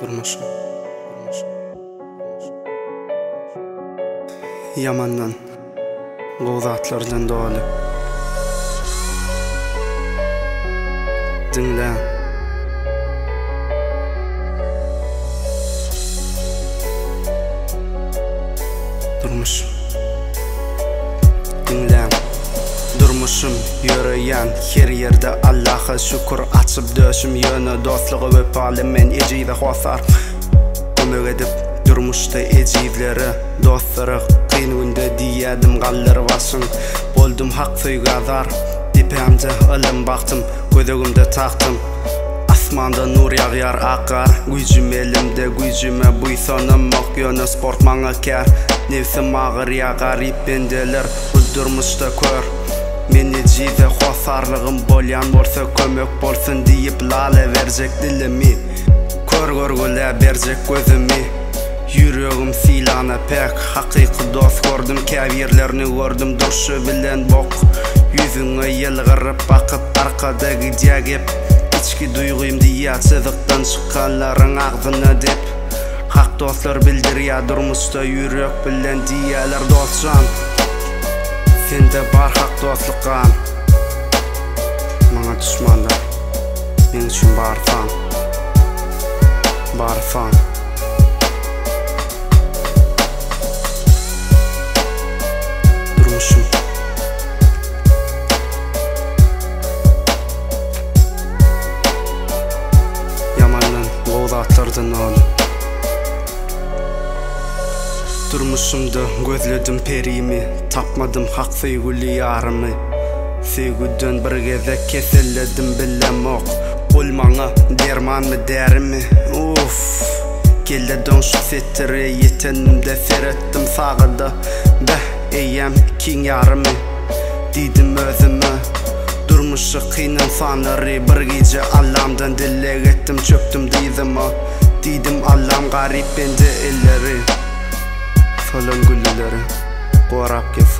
Durmuş. Yamandan Go'zatlardan dolu Dinle Durmuş Dinle Durmuşum yürüyen her yerde Allah'a şükür açıp döşüm yönü dostluğu ve palimen eciyde hosar Kömök edip durmuşta eciyleri dostları qiyinunda diyedim qalları basın Boldum haq söygazar dipemde ılım baktım gözөгümde taktım Asmanda nur yağyar akar gücüm elimde gücüme buysanım okyanus sport maňa kär nefsim ağır yağar ippendeler durmuşta kör Meni jide hosarlığım bolyan bolsa kömök bolsun deyip lale verecek dilimi Kör görgüle berjek gözümi Yüreğim silana pek haqiqi dost gördüm Käbirlerini gördüm durşu bilen bok Yüzüňe yılgırıp bakıp arkadagi jagep İçki duyguyum diýä çyzykdan çykkanlaryň agzyna dep Hak dostlar bildirýär durmuşda yürek bilen diýäler dostjan Sende bar hak dostlukkan Maňa düşmanlar Men üçin bar fan Bar fan Durmuşum Yamandan Go'zatlardan ol Durmuşumda gözledim perimi Tapmadım hak sevgili yarımı Sevgüden bir geze keselledim bilem ok Ol maňa derman mı derimi Uff Kelle donşuk settere yetenimde serettim sağıda Beh eyyem kin yarımı Didim özüme Durmuşu qiynan sanları bir gece Allah'ımdan dille ettim çöktüm didim o Didim Allah'ım garip bende elleri Falan gülleri Qorap kes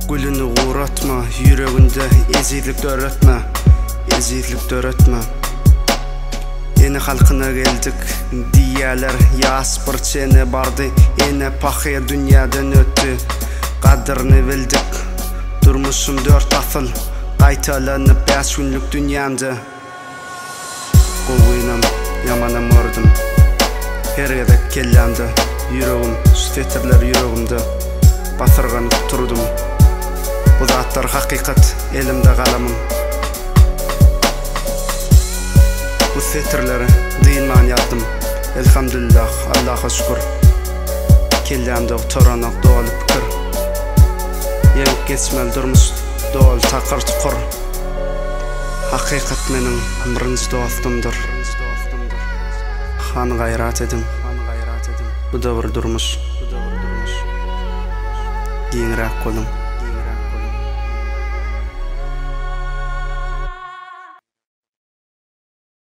Gülünü uğratma Yüreğinde eziylik öğretme Eziylik öğretme Ene halkına geldik Diýerler yas bir çene bardı Ene pahyä dünýäden öttü Qadryny bildik Durmuşum 4 asıl Qaytalanyp 5 günlük dünýämde Goýunam yamanam ördüm Her ýerde kellemde yüreğim Sütetirler yüreğimde Basırganyp turdum Bu zatlar hakikat elimde galamym Bu setirleri dıyılman yaptım Elhamdülillah Allah'a şükür Kellemde toranak doğalı pikir Yenip geçmel durmuş doğal takır tukur Hakikat menin birinci dostumdur Han gayrat edin Bu da bir durmuş Giňirek bolun